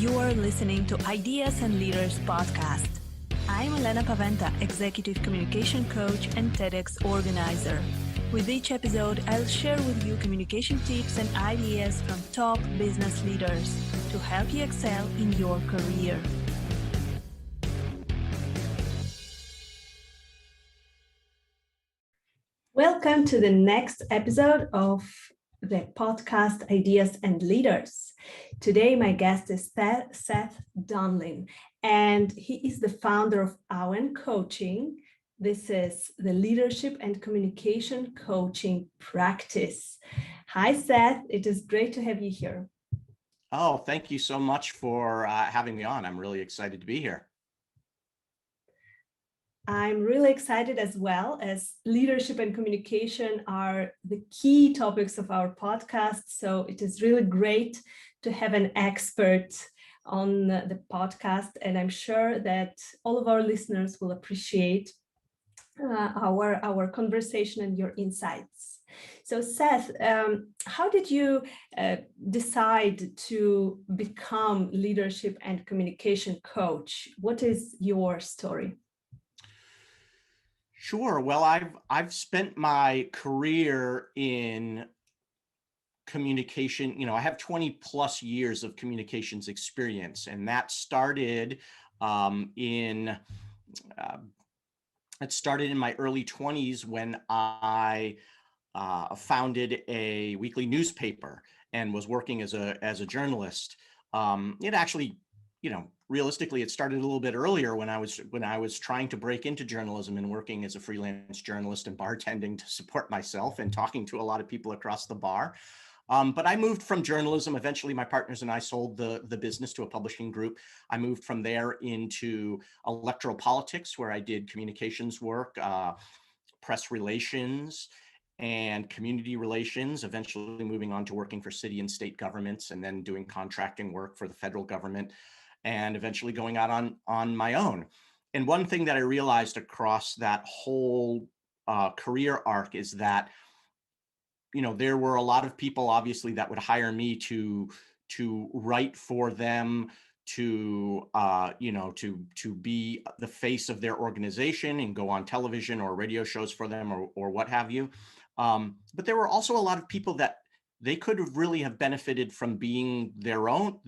You are listening to Ideas and Leaders podcast. I'm Elena Paventa, Executive Communication Coach and TEDx organizer. With each episode, I'll share with you communication tips and ideas from top business leaders to help you excel in your career. Welcome to the next episode of the podcast Ideas and Leaders. Today, my guest is Seth Donlin, and he is the founder of Awen Coaching. This is the leadership and communication coaching practice. Hi, Seth. It is great to have you here. Oh, thank you so much for having me on. I'm really excited to be here. I'm really excited as well, as leadership and communication are the key topics of our podcast. So it is really great to have an expert on the podcast. And I'm sure that all of our listeners will appreciate our conversation and your insights. So Seth, how did you decide to become leadership and communication coach? What is your story? Sure. Well, I've spent my career in communication. I have 20 plus years of communications experience, and that started in my early 20s when I founded a weekly newspaper and was working as a journalist. It actually, realistically, it started a little bit earlier when I was trying to break into journalism and working as a freelance journalist and bartending to support myself and talking to a lot of people across the bar. But I moved from journalism. Eventually, my partners and I sold the business to a publishing group. I moved from there into electoral politics, where I did communications work, press relations, and community relations, eventually moving on to working for city and state governments, and then doing contracting work for the federal government, and eventually going out on my own. And one thing that I realized across that whole career arc is that, there were a lot of people, obviously, that would hire me to write for them, to be the face of their organization and go on television or radio shows for them or what have you. But there were also a lot of people that they could have really have benefited from being their own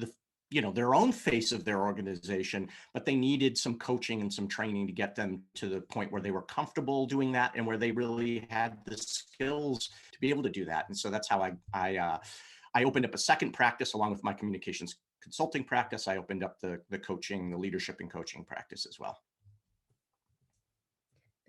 face of their organization, but they needed some coaching and some training to get them to the point where they were comfortable doing that and where they really had the skills to be able to do that. And so that's how I opened up a second practice along with my communications consulting practice. I opened up the coaching, the leadership and coaching practice as well.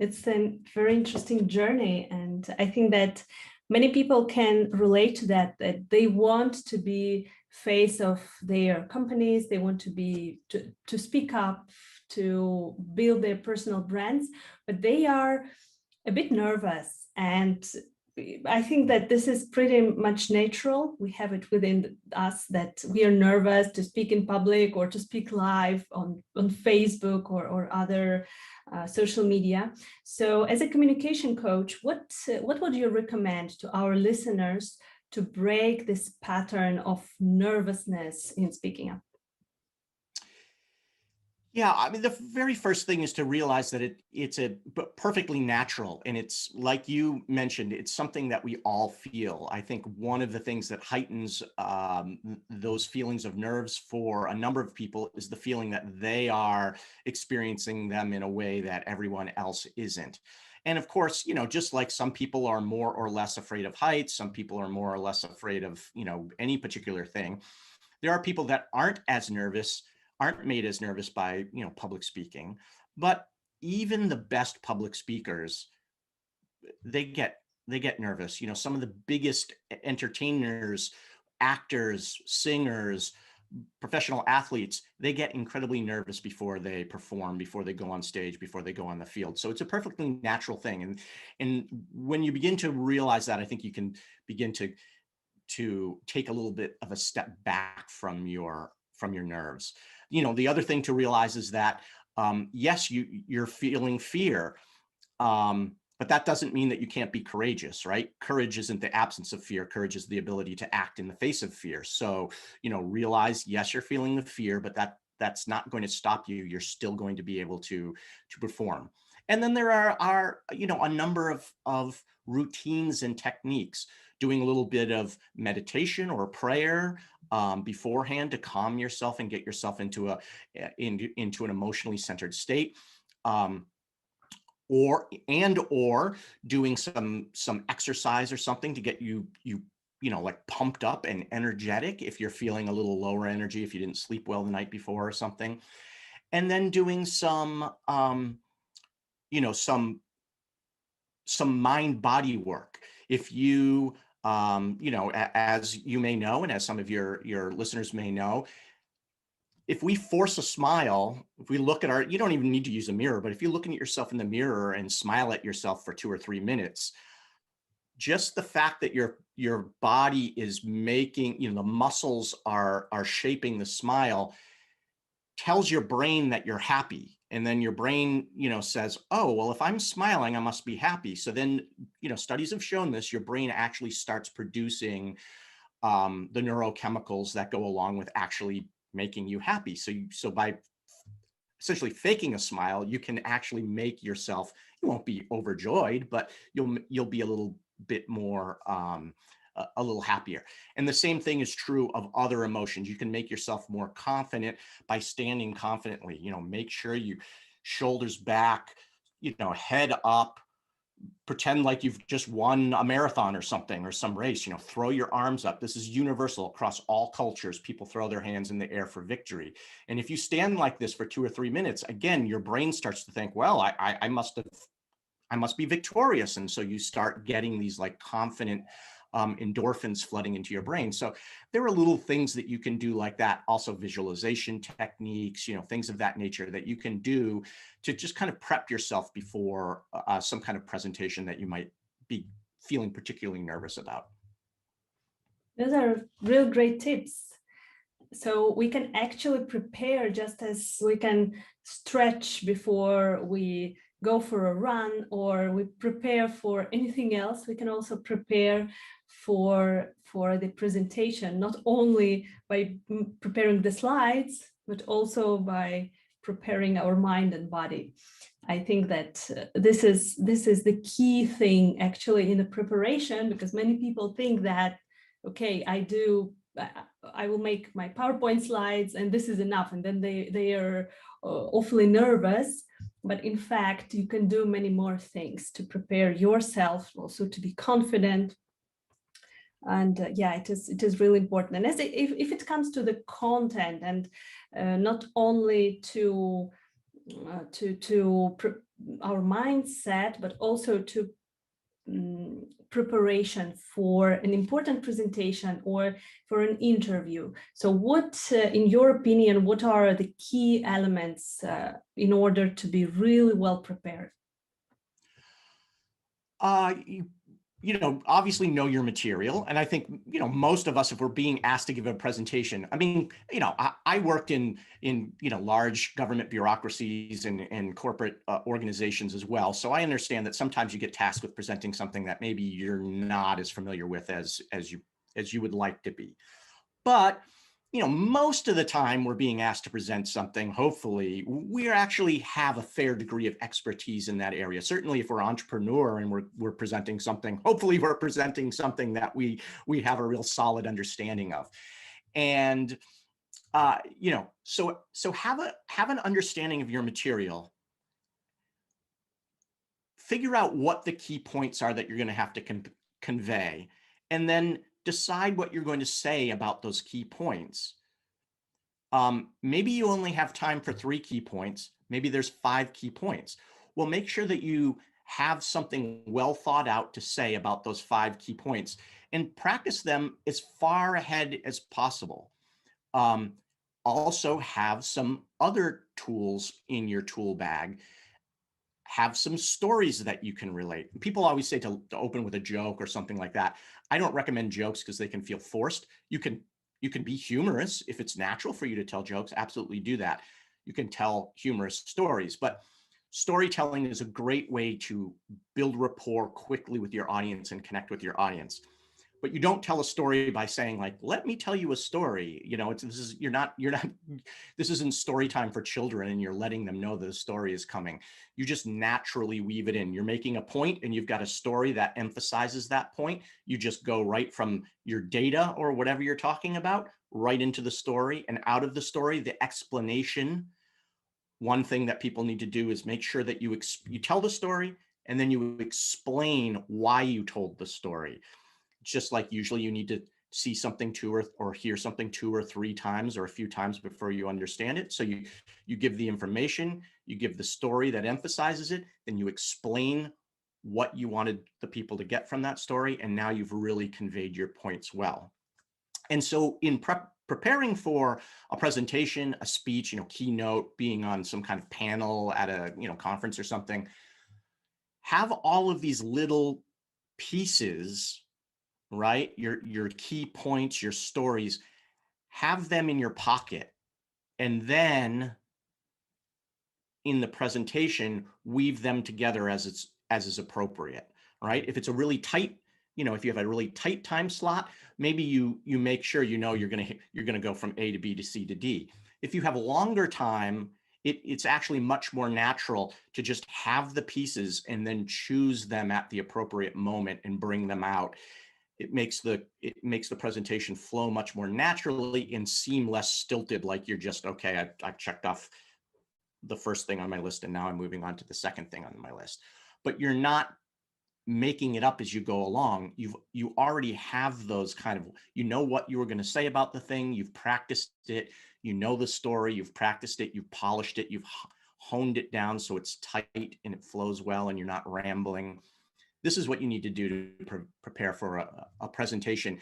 It's a very interesting journey. And I think that many people can relate to that they want to be face of their companies. They want to speak up, to build their personal brands, but they are a bit nervous. And I think that this is pretty much natural. We have it within us that we are nervous to speak in public or to speak live on Facebook or other social media. So as a communication coach, what would you recommend to our listeners to break this pattern of nervousness in speaking up? Yeah, I mean, the very first thing is to realize that it's perfectly natural. And it's like you mentioned, it's something that we all feel. I think one of the things that heightens those feelings of nerves for a number of people is the feeling that they are experiencing them in a way that everyone else isn't. And of course, just like some people are more or less afraid of heights, some people are more or less afraid of, any particular thing. There are people that aren't made as nervous by public speaking, but even the best public speakers, they get nervous. Some of the biggest entertainers, actors, singers, professional athletes, they get incredibly nervous before they perform, before they go on stage, before they go on the field. So it's a perfectly natural thing. And when you begin to realize that, I think you can begin to take a little bit of a step back from your nerves. The other thing to realize is that, yes, you're feeling fear. But that doesn't mean that you can't be courageous, right? Courage isn't the absence of fear. Courage is the ability to act in the face of fear. So, realize, yes, you're feeling the fear, but that's not going to stop you. You're still going to be able to perform. And then there are a number of routines and techniques, doing a little bit of meditation or prayer beforehand to calm yourself and get yourself into an emotionally centered state. Or doing some exercise or something to get you like pumped up and energetic if you're feeling a little lower energy, if you didn't sleep well the night before or something. And then doing some some mind body work. If you as you may know, and as some of your listeners may know, if we force a smile, if we look at you don't even need to use a mirror, but if you're looking at yourself in the mirror and smile at yourself for 2 or 3 minutes, just the fact that your body is making, the muscles are shaping the smile, tells your brain that you're happy. And then your brain, says, oh, well, if I'm smiling, I must be happy. So then, studies have shown this, your brain actually starts producing the neurochemicals that go along with actually making you happy. So by essentially faking a smile, you can actually make yourself, you won't be overjoyed, but you'll be a little bit more a little happier. And the same thing is true of other emotions. You can make yourself more confident by standing confidently. Make sure you shoulders back, head up, pretend like you've just won a marathon or something, or some race. Throw your arms up. This is universal across all cultures. People throw their hands in the air for victory. And if you stand like this for 2 or 3 minutes, again, your brain starts to think, well, I must be victorious. And so you start getting these like confident endorphins flooding into your brain. So there are little things that you can do like that. Also visualization techniques, things of that nature that you can do to just kind of prep yourself before some kind of presentation that you might be feeling particularly nervous about. Those are real great tips. So we can actually prepare, just as we can stretch before we go for a run, or we prepare for anything else. We can also prepare for the presentation, not only by preparing the slides, but also by preparing our mind and body. I think that this is the key thing actually in the preparation, because many people think that, okay, I will make my PowerPoint slides and this is enough, and then they are awfully nervous. But in fact, you can do many more things to prepare yourself, also to be confident. And it is really important. And if it comes to the content, and not only to our mindset, but also to preparation for an important presentation or for an interview. So what, in your opinion, what are the key elements in order to be really well prepared? Obviously know your material. And I think, most of us, if we're being asked to give a presentation, I mean, I worked in large government bureaucracies and corporate organizations as well. So I understand that sometimes you get tasked with presenting something that maybe you're not as familiar with as you would like to be. But most of the time we're being asked to present something, hopefully we actually have a fair degree of expertise in that area. Certainly if we're an entrepreneur and we're presenting something, hopefully we're presenting something that we have a real solid understanding of. And so have an understanding of your material. Figure out what the key points are that you're going to have to convey, and then decide what you're going to say about those key points. Maybe you only have time for 3 key points. Maybe there's 5 key points. Well, make sure that you have something well thought out to say about those 5 key points, and practice them as far ahead as possible. Also have some other tools in your tool bag. Have some stories that you can relate. People always say to open with a joke or something like that. I don't recommend jokes because they can feel forced. You can be humorous if it's natural for you to tell jokes. Absolutely do that. You can tell humorous stories, but storytelling is a great way to build rapport quickly with your audience and connect with your audience. But you don't tell a story by saying like, let me tell you a story. You know, this isn't story time for children and you're letting them know that a story is coming. You just naturally weave it in. You're making a point and you've got a story that emphasizes that point. You just go right from your data or whatever you're talking about, right into the story, and out of the story, the explanation. One thing that people need to do is make sure that you tell the story and then you explain why you told the story. Just like usually you need to see something or hear something 2 or 3 times or a few times before you understand it. So you give the information, you give the story that emphasizes it, then you explain what you wanted the people to get from that story, and now you've really conveyed your points well. And so in preparing for a presentation, a speech, you know, keynote, being on some kind of panel at a, you know, conference or something, have all of these little pieces, right? Your key points, your stories, have them in your pocket. And then in the presentation, weave them together as is appropriate, right? If it's a really tight, you know, if you have a really tight time slot, maybe you make sure you know you're gonna go from A to B to C to D. If you have a longer time, it's actually much more natural to just have the pieces and then choose them at the appropriate moment and bring them out. It makes the presentation flow much more naturally and seem less stilted, like you're just, okay, I checked off the first thing on my list and now I'm moving on to the second thing on my list. But you're not making it up as you go along. You already have those kind of, you know what you were going to say about the thing, you've practiced it, you know the story, you've practiced it, you've polished it, you've honed it down so it's tight and it flows well and you're not rambling. This is what you need to do to prepare for a presentation,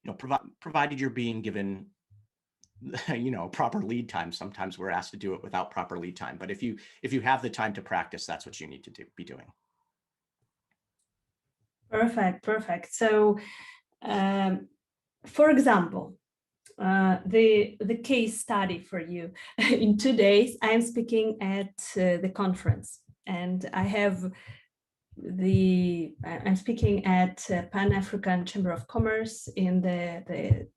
you know, provided you're being given, you know, proper lead time. Sometimes we're asked to do it without proper lead time, but if you have the time to practice, that's what you need to be doing. Perfect. So, for example, the case study for you. In 2 days, I am speaking at the conference, and I'm speaking at Pan-African Chamber of Commerce in the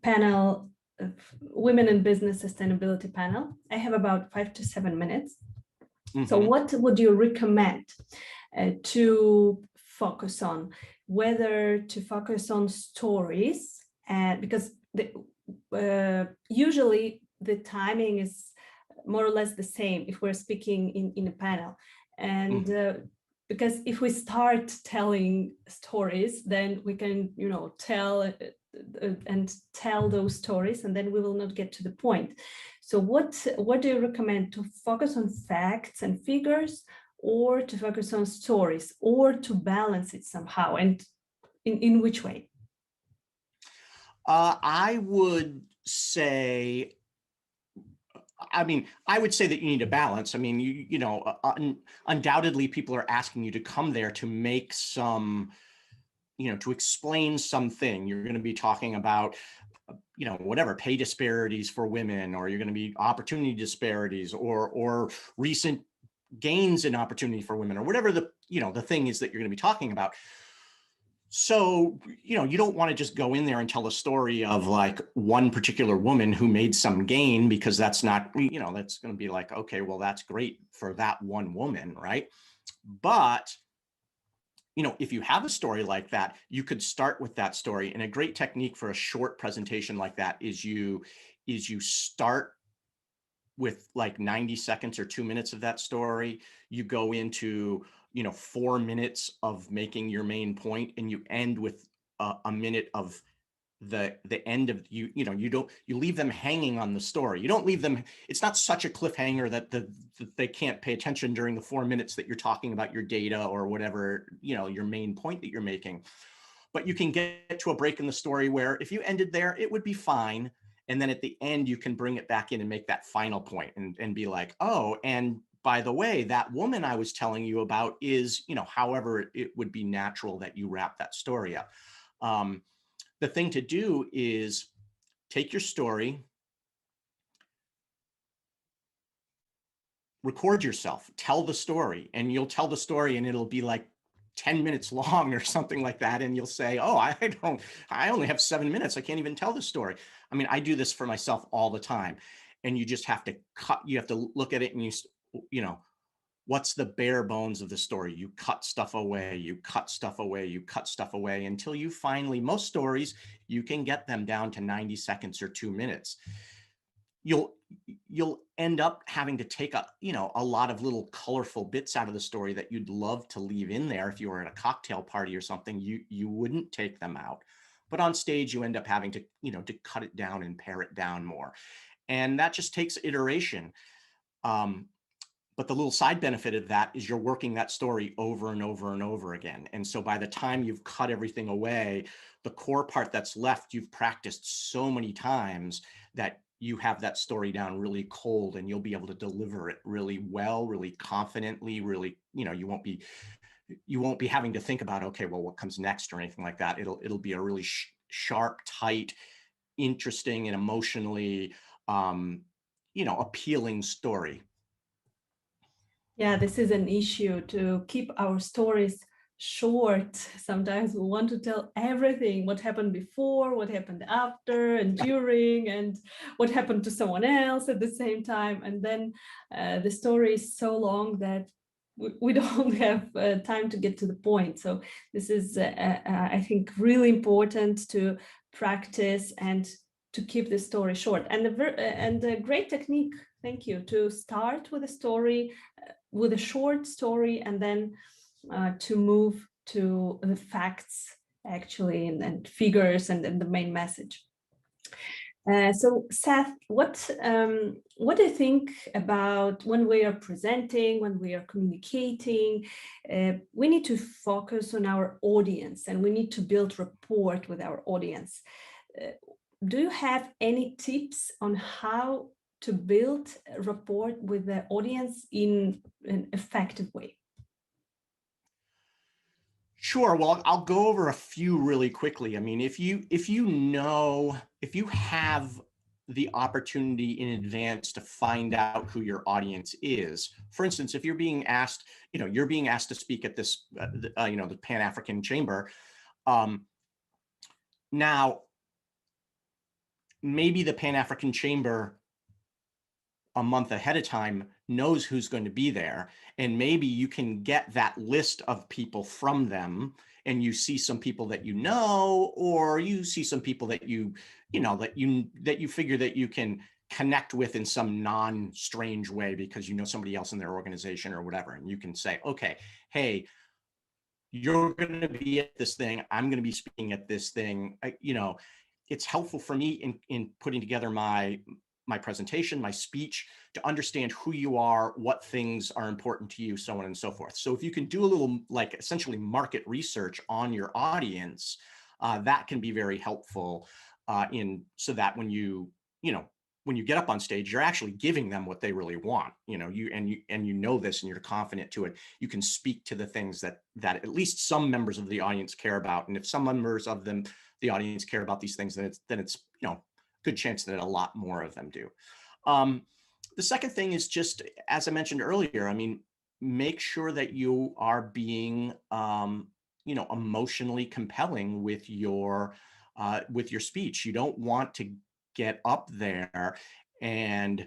panel of Women in Business Sustainability panel. I have about 5 to 7 minutes. Mm-hmm. So what would you recommend to focus on? Whether to focus on stories, because usually the timing is more or less the same if we're speaking in a panel. And mm-hmm. Because if we start telling stories, then we can, you know, tell those stories, and then we will not get to the point. So what do you recommend? To focus on facts and figures, or to focus on stories, or to balance it somehow? And in which way? I would say, I would say that you need a balance. I mean, you know, undoubtedly people are asking you to come there to make some, you know, to explain something. You're going to be talking about, you know, whatever, pay disparities for women, or you're going to be opportunity disparities, or recent gains in opportunity for women, or whatever the, you know, the thing is that you're going to be talking about. So, you know, you don't want to just go in there and tell a story of like one particular woman who made some gain, because that's not, you know, that's going to be like, okay, well, that's great for that one woman, right? But, you know, if you have a story like that, you could start with that story. And a great technique for a short presentation like that is you start with like 90 seconds or 2 minutes of that story. You go into, you know, 4 minutes of making your main point, and you end with a minute of the end of, you know, you leave them hanging on the story. You don't leave them, it's not such a cliffhanger that they can't pay attention during the 4 minutes that you're talking about your data or whatever, you know, your main point that you're making. But you can get to a break in the story where if you ended there, it would be fine. And then at the end, you can bring it back in and make that final point and be like, oh, and by the way, that woman I was telling you about is, you know, however it would be natural that you wrap that story up. The thing to do is take your story, record yourself, tell the story, and you'll tell the story and it'll be like 10 minutes long or something like that. And you'll say, oh, I only have 7 minutes. I can't even tell the story. I mean, I do this for myself all the time. And you just have to you have to look at it and you know, what's the bare bones of the story? You cut stuff away, you cut stuff away, you cut stuff away until you finally, most stories, you can get them down to 90 seconds or 2 minutes. You'll end up having to take a lot of little colorful bits out of the story that you'd love to leave in there. If you were at a cocktail party or something, you wouldn't take them out. But on stage, you end up having to, to cut it down and pare it down more. And that just takes iteration. But the little side benefit of that is you're working that story over and over and over again. And so by the time you've cut everything away, the core part that's left, you've practiced so many times that you have that story down really cold, and you'll be able to deliver it really well, really confidently, really, you won't be having to think about, okay, well, what comes next or anything like that. It'll be a really sharp, tight, interesting, and emotionally, appealing story. Yeah, this is an issue to keep our stories short. Sometimes we want to tell everything, what happened before, what happened after and during, and what happened to someone else at the same time. And then the story is so long that we don't have time to get to the point. So this is, I think, really important to practice and to keep the story short. And a great technique, thank you, to start with a story, with a short story, and then to move to the facts actually, and figures, and the main message. So Seth, what do you think about when we are presenting, when we are communicating? We need to focus on our audience, and we need to build rapport with our audience. Do you have any tips on how to build rapport with the audience in an effective way? Sure. Well, I'll go over a few really quickly. I mean, if you have the opportunity in advance to find out who your audience is. For instance, if you're being asked, to speak at this, the Pan-African Chamber. Now, maybe the Pan-African Chamber a month ahead of time knows who's going to be there, and maybe you can get that list of people from them, and you see some people that or you see some people that you figure that you can connect with in some non-strange way because somebody else in their organization or whatever, and you can say, okay, hey, you're going to be at this thing, I'm going to be speaking at this thing. It's helpful for me in putting together my presentation, my speech, to understand who you are, what things are important to you, so on and so forth. So if you can do a little, essentially market research on your audience, that can be very helpful so that when you get up on stage, you're actually giving them what they really want. You know this, and you're confident to it. You can speak to the things that at least some members of the audience care about, and if some members of the audience care about these things, then it's good chance that a lot more of them do. The second thing is just, as I mentioned earlier, I mean, make sure that you are being, emotionally compelling with your speech. You don't want to get up there and,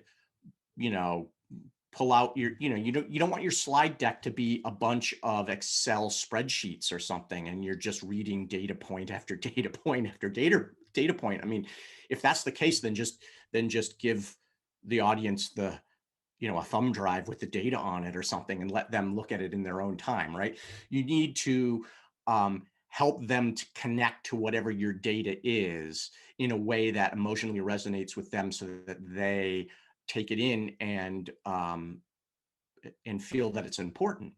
pull out your, you don't want your slide deck to be a bunch of Excel spreadsheets or something, and you're just reading data point after data point after data point. I mean, if that's the case, then just give the audience a thumb drive with the data on it or something, and let them look at it in their own time, right? You need to help them to connect to whatever your data is in a way that emotionally resonates with them, so that they take it in and feel that it's important.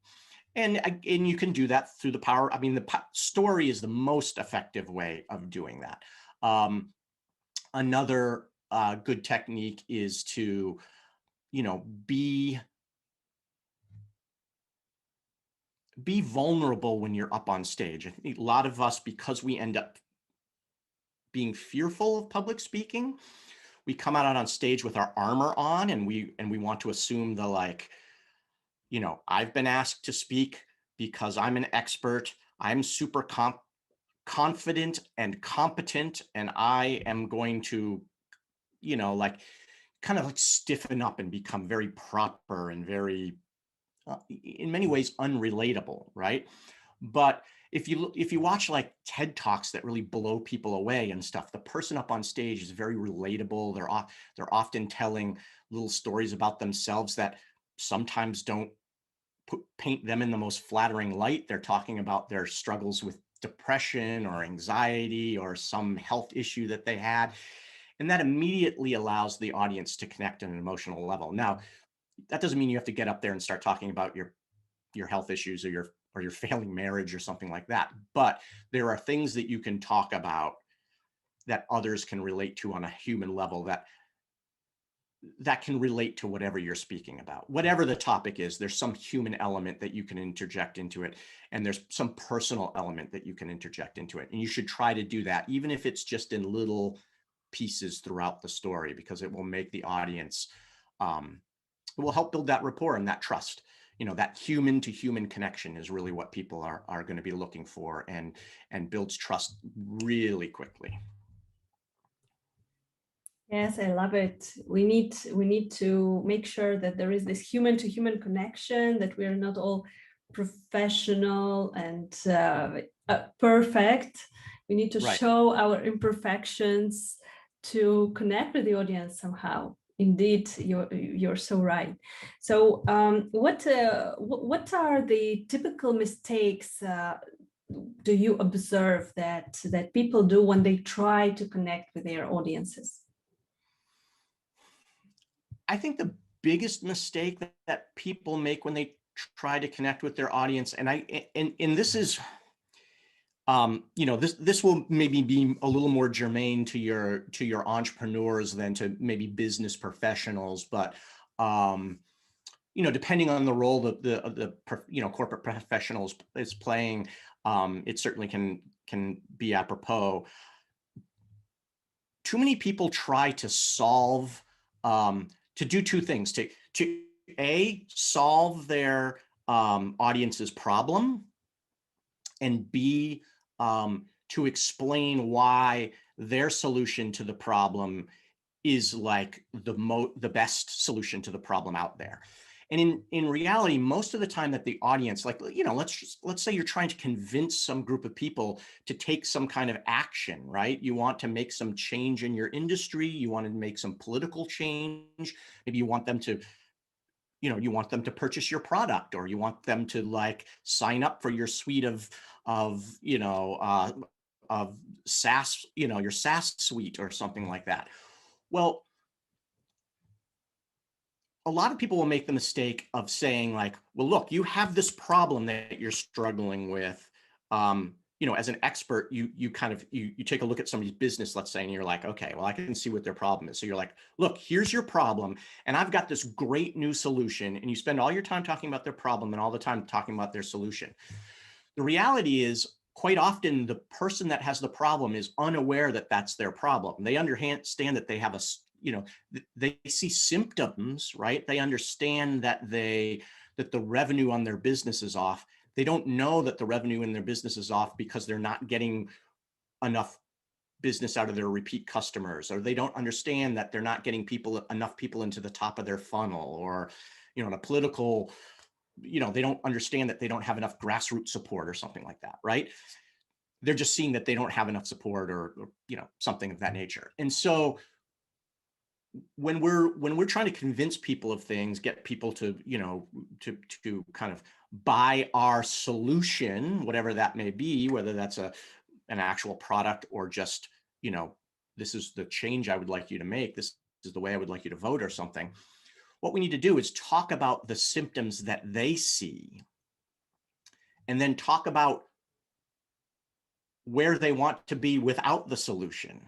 And you can do that through the power. I mean, the story is the most effective way of doing that. Another good technique is to, be vulnerable when you're up on stage. I think a lot of us, because we end up being fearful of public speaking, we come out on stage with our armor on, and we want to assume the I've been asked to speak because I'm an expert. I'm super confident and competent, and I am going to, like kind of like stiffen up and become very proper and very, in many ways, unrelatable, right? But if you watch like TED Talks that really blow people away and stuff, the person up on stage is very relatable. They're often telling little stories about themselves that sometimes don't paint them in the most flattering light. They're talking about their struggles with depression or anxiety or some health issue that they had. And that immediately allows the audience to connect on an emotional level. Now, that doesn't mean you have to get up there and start talking about your health issues or your failing marriage or something like that. But there are things that you can talk about that others can relate to on a human level that can relate to whatever you're speaking about. Whatever the topic is, there's some human element that you can interject into it, and there's some personal element that you can interject into it. And you should try to do that, even if it's just in little pieces throughout the story, because it will make the audience, it will help build that rapport and that trust. That human to human connection is really what people are going to be looking for, and builds trust really quickly. Yes, I love it. We need to make sure that there is this human to human connection, that we are not all professional and perfect. We need to Right. show our imperfections to connect with the audience somehow. Indeed, you're so right. So, what are the typical mistakes do you observe that people do when they try to connect with their audiences? I think the biggest mistake that people make when they try to connect with their audience, and this is, this will maybe be a little more germane to your entrepreneurs than to maybe business professionals, but depending on the role that the corporate professionals is playing, it certainly can be apropos. Too many people try to solve, to do two things: to A, solve their audience's problem, and B, to explain why their solution to the problem is like the best solution to the problem out there. And in reality, most of the time that the audience, like, let's say you're trying to convince some group of people to take some kind of action, right? You want to make some change in your industry. You want to make some political change. Maybe you want them to, purchase your product, or you want them to like sign up for your suite of SaaS, your SaaS suite or something like that. Well, a lot of people will make the mistake of saying like, well, look, you have this problem that you're struggling with. As an expert, you kind of, you take a look at somebody's business, let's say, and you're like, okay, well, I can see what their problem is. So you're like, look, here's your problem, and I've got this great new solution. And you spend all your time talking about their problem and all the time talking about their solution. The reality is, quite often, the person that has the problem is unaware that that's their problem. They understand that they have they see symptoms, right? They understand that the revenue on their business is off. They don't know that the revenue in their business is off because they're not getting enough business out of their repeat customers, or they don't understand that they're not getting enough people into the top of their funnel, or, in a political, they don't understand that they don't have enough grassroots support or something like that, right? They're just seeing that they don't have enough support, or something of that nature. And so when we're trying to convince people of things, get people to, to kind of buy our solution, whatever that may be, whether that's an actual product, or just, this is the change I would like you to make, this is the way I would like you to vote or something. What we need to do is talk about the symptoms that they see, and then talk about where they want to be without the solution.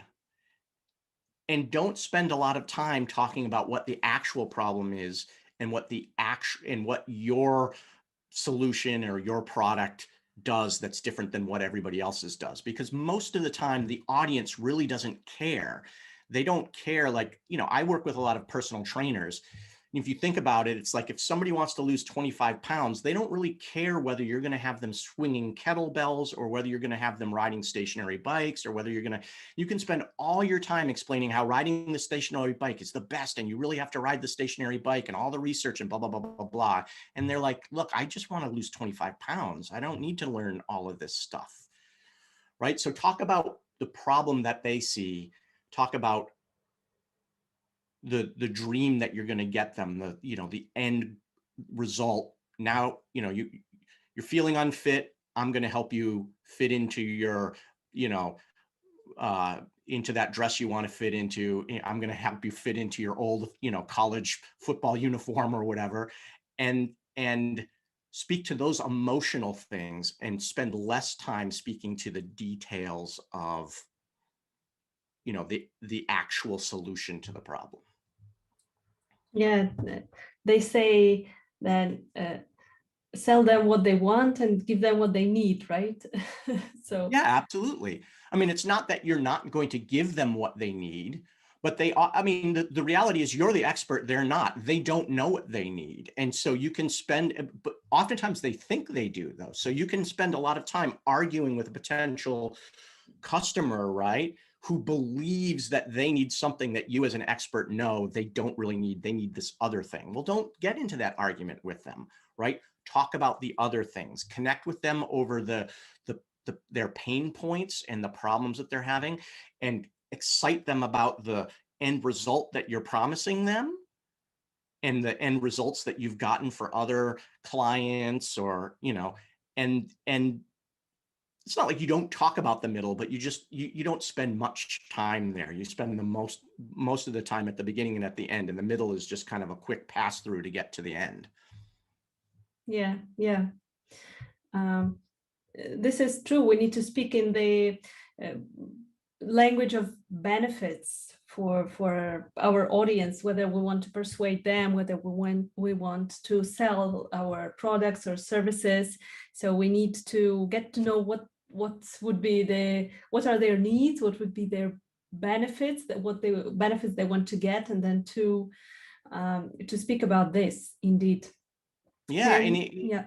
And don't spend a lot of time talking about what the actual problem is, and what your solution or your product does that's different than what everybody else's does. Because most of the time, the audience really doesn't care. They don't care. Like, I work with a lot of personal trainers. if you think about it, it's like if somebody wants to lose 25 pounds, they don't really care whether you're going to have them swinging kettlebells or whether you're going to have them riding stationary bikes or whether you can spend all your time explaining how riding the stationary bike is the best and you really have to ride the stationary bike and all the research and blah, blah, blah, blah, blah. And they're like, look, I just want to lose 25 pounds. I don't need to learn all of this stuff, right? So talk about the problem that they see, talk about the dream that you're going to get them, the end result. Now, you're feeling unfit. I'm going to help you fit into your, into that dress you want to fit into. I'm going to help you fit into your old, college football uniform or whatever. And speak to those emotional things and spend less time speaking to the details of, the actual solution to the problem. Yeah, they say that sell them what they want and give them what they need, right? So yeah, absolutely. I mean, it's not that you're not going to give them what they need, but the reality is you're the expert, they're not. They don't know what they need. And so you can but oftentimes they think they do though. So you can spend a lot of time arguing with a potential customer, right? Who believes that they need something that you as an expert know they don't really need. They need this other thing. Well, don't get into that argument with them, right? Talk about the other things. Connect with them over their pain points and the problems that they're having, and excite them about the end result that you're promising them and the end results that you've gotten for other clients, or, and it's not like you don't talk about the middle, but you don't spend much time there. You spend the most of the time at the beginning and at the end, and the middle is just kind of a quick pass through to get to the end. yeah. This is true. We need to speak in the language of benefits for our audience, whether we want to persuade them, whether we want to sell our products or services. So we need to get to know what are their needs, what would be their benefits, benefits they want to get, and then to speak about this indeed. Yeah, yeah.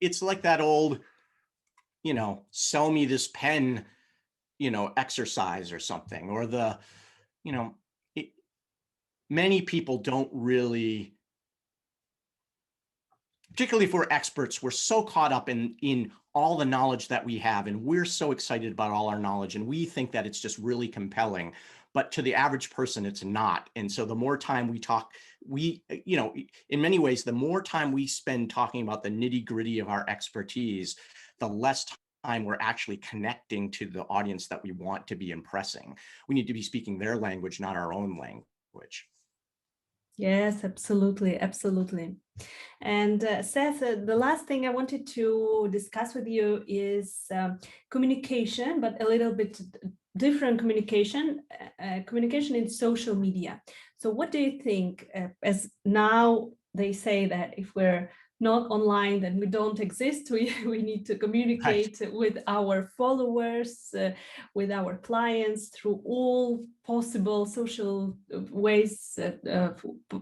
It's like that old, sell me this pen, exercise or something, or many people don't really, particularly for experts, we're so caught up in all the knowledge that we have, and we're so excited about all our knowledge, and we think that it's just really compelling, but to the average person, it's not. And so the more time we talk, in many ways, the more time we spend talking about the nitty-gritty of our expertise, the less time we're actually connecting to the audience that we want to be impressing. We need to be speaking their language, not our own language. Yes, absolutely. And Seth, the last thing I wanted to discuss with you is communication, but a little bit different communication in social media. So what do you think, as now they say that if we're not online, then we don't exist. We need to communicate with our followers, with our clients through all possible social ways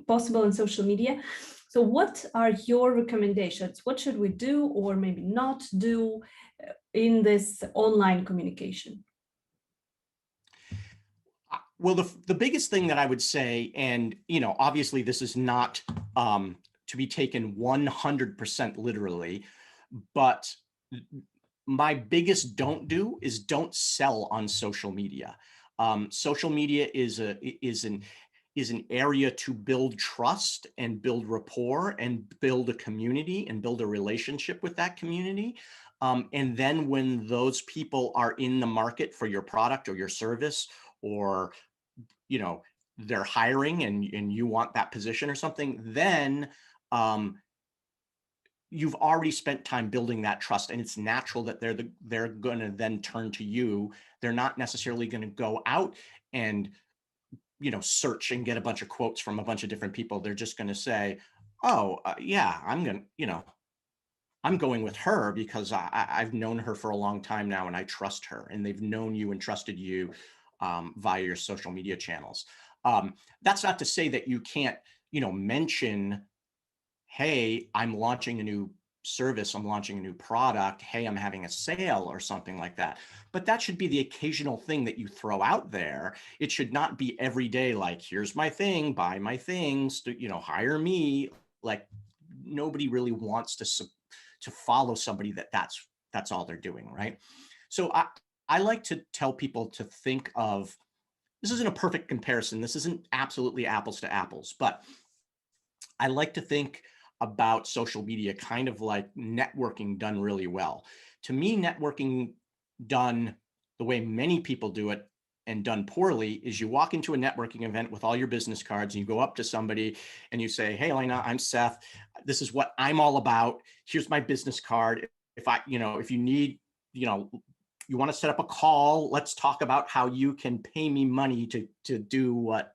possible in social media. So what are your recommendations? What should we do or maybe not do in this online communication? Well, the biggest thing that I would say, and obviously this is not to be taken 100% literally, but my biggest don't do is don't sell on social media. Social media is an area to build trust and build rapport and build a community and build a relationship with that community. And then when those people are in the market for your product or your service, or they're hiring and you want that position or something, then you've already spent time building that trust, and it's natural that they're going to then turn to you. They're not necessarily going to go out and search and get a bunch of quotes from a bunch of different people. They're just going to say, oh yeah, I'm going with her because I've known her for a long time now and I trust her, and they've known you and trusted you via your social media channels. That's not to say that you can't mention, hey, I'm launching a new service, I'm launching a new product, hey, I'm having a sale or something like that. But that should be the occasional thing that you throw out there. It should not be every day, like, here's my thing, buy my things, hire me. Like, nobody really wants to follow somebody that's all they're doing, right? So I like to tell people to think of, this isn't a perfect comparison, this isn't absolutely apples to apples, but I like to think about social media kind of like networking done really well. To me, networking done the way many people do it and done poorly is you walk into a networking event with all your business cards and you go up to somebody and you say, hey, Elena, I'm Seth. This is what I'm all about. Here's my business card. If you need, you want to set up a call, let's talk about how you can pay me money to do what,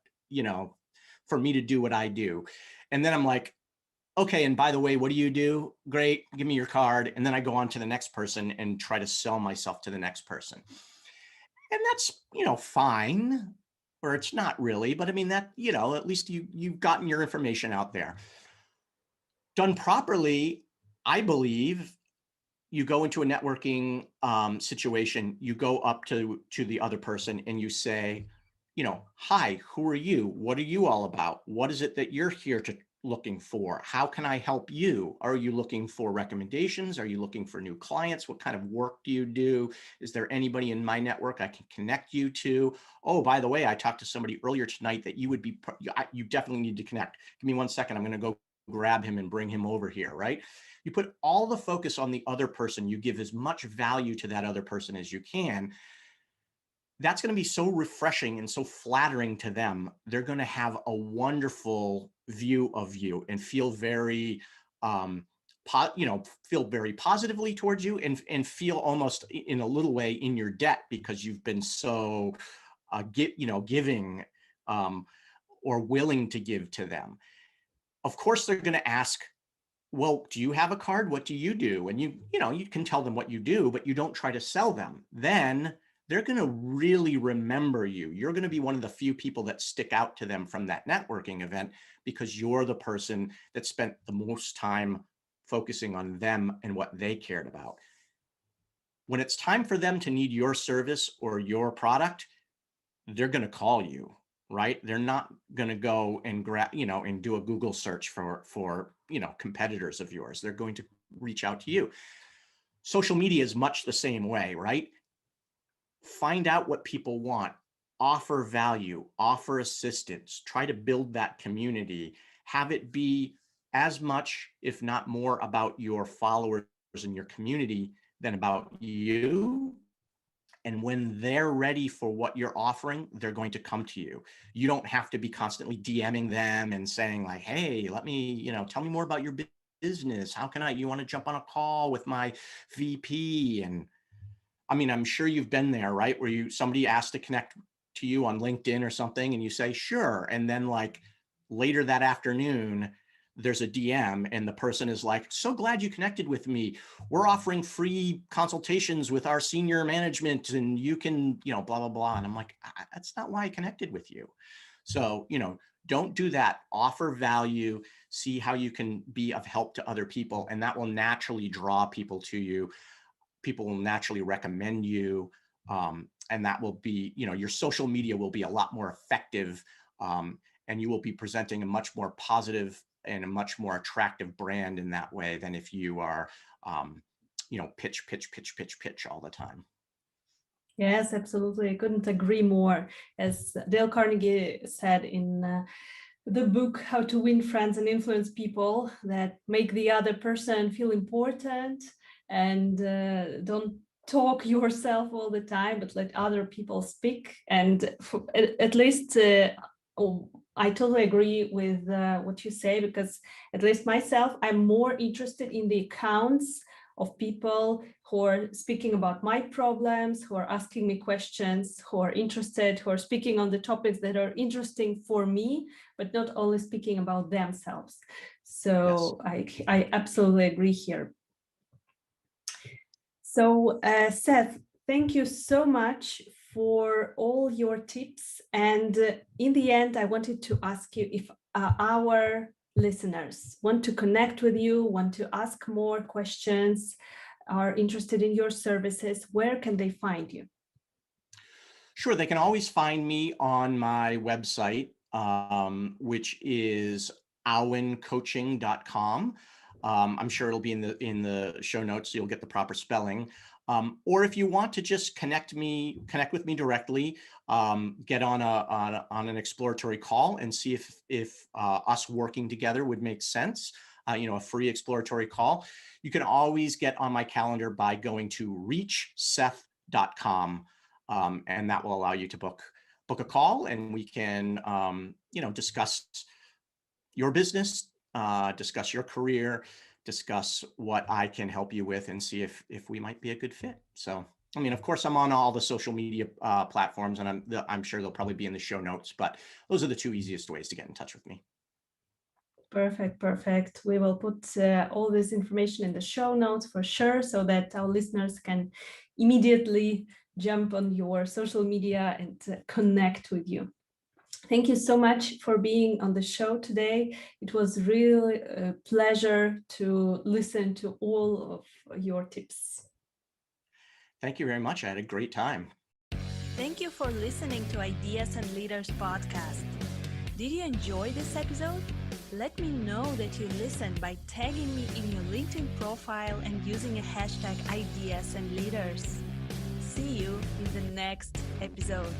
for me to do what I do. And then I'm like, okay, and by the way, what do you do? Great, give me your card. And then I go on to the next person and try to sell myself to the next person. And that's, fine, or it's not really, but I mean that, at least you've gotten your information out there. Done properly, I believe, you go into a networking situation, you go up to the other person and you say, hi, who are you? What are you all about? What is it that you're here to looking for? How can I help you? Are you looking for recommendations? Are you looking for new clients? What kind of work do you do? Is there anybody in my network I can connect you to? Oh, by the way, I talked to somebody earlier tonight that you definitely need to connect. Give me 1 second. I'm going to go grab him and bring him over here, right? You put all the focus on the other person. You give as much value to that other person as you can. That's going to be so refreshing and so flattering to them. They're going to have a wonderful view of you and feel very, feel very positively towards you and feel almost in a little way in your debt because you've been so, giving or willing to give to them. Of course, they're going to ask, well, do you have a card? What do you do? And you can tell them what you do, but you don't try to sell them. Then they're going to really remember you. You're going to be one of the few people that stick out to them from that networking event because you're the person that spent the most time focusing on them and what they cared about. When it's time for them to need your service or your product, they're going to call you, right? They're not going to go and and do a Google search for competitors of yours. They're going to reach out to you. Social media is much the same way, right? Find out what people want, offer value, offer assistance, try to build that community, have it be as much, if not more, about your followers and your community than about you. And when they're ready for what you're offering, they're going to come to you. You don't have to be constantly DMing them and saying like, hey, let me, tell me more about your business. How can you want to jump on a call with my VP? And I mean, I'm sure you've been there, right? Where somebody asks to connect to you on LinkedIn or something and you say, sure. And then like later that afternoon, there's a DM and the person is like, so glad you connected with me. We're offering free consultations with our senior management and you can, blah, blah, blah. And I'm like, that's not why I connected with you. So, don't do that. Offer value, see how you can be of help to other people. And that will naturally draw people to you. People will naturally recommend you. And that will be, your social media will be a lot more effective. And you will be presenting a much more positive and a much more attractive brand in that way than if you are, pitch all the time. Yes, absolutely. I couldn't agree more. As Dale Carnegie said in the book, How to Win Friends and Influence People, that make the other person feel important and don't talk yourself all the time, but let other people speak. And at least I totally agree with what you say, because at least myself, I'm more interested in the accounts of people who are speaking about my problems, who are asking me questions, who are interested, who are speaking on the topics that are interesting for me, but not only speaking about themselves. So yes. I absolutely agree here. So Seth, thank you so much for all your tips. And in the end, I wanted to ask you if our listeners want to connect with you, want to ask more questions, are interested in your services, where can they find you? Sure, they can always find me on my website, which is AwenCoaching.com. I'm sure it'll be in the show notes, so you'll get the proper spelling. Or if you want to just connect with me directly, get on an exploratory call and see if us working together would make sense. A free exploratory call. You can always get on my calendar by going to reachseth.com. And that will allow you to book a call, and we can discuss your business, discuss your career, discuss what I can help you with, and see if we might be a good fit. So, I mean, of course, I'm on all the social media platforms, and I'm sure they'll probably be in the show notes, but those are the two easiest ways to get in touch with me. Perfect. We will put all this information in the show notes for sure, so that our listeners can immediately jump on your social media and connect with you. Thank you so much for being on the show today. It was really a pleasure to listen to all of your tips. Thank you very much. I had a great time. Thank you for listening to Ideas and Leaders podcast. Did you enjoy this episode? Let me know that you listened by tagging me in your LinkedIn profile and using a hashtag Ideas and Leaders. See you in the next episode.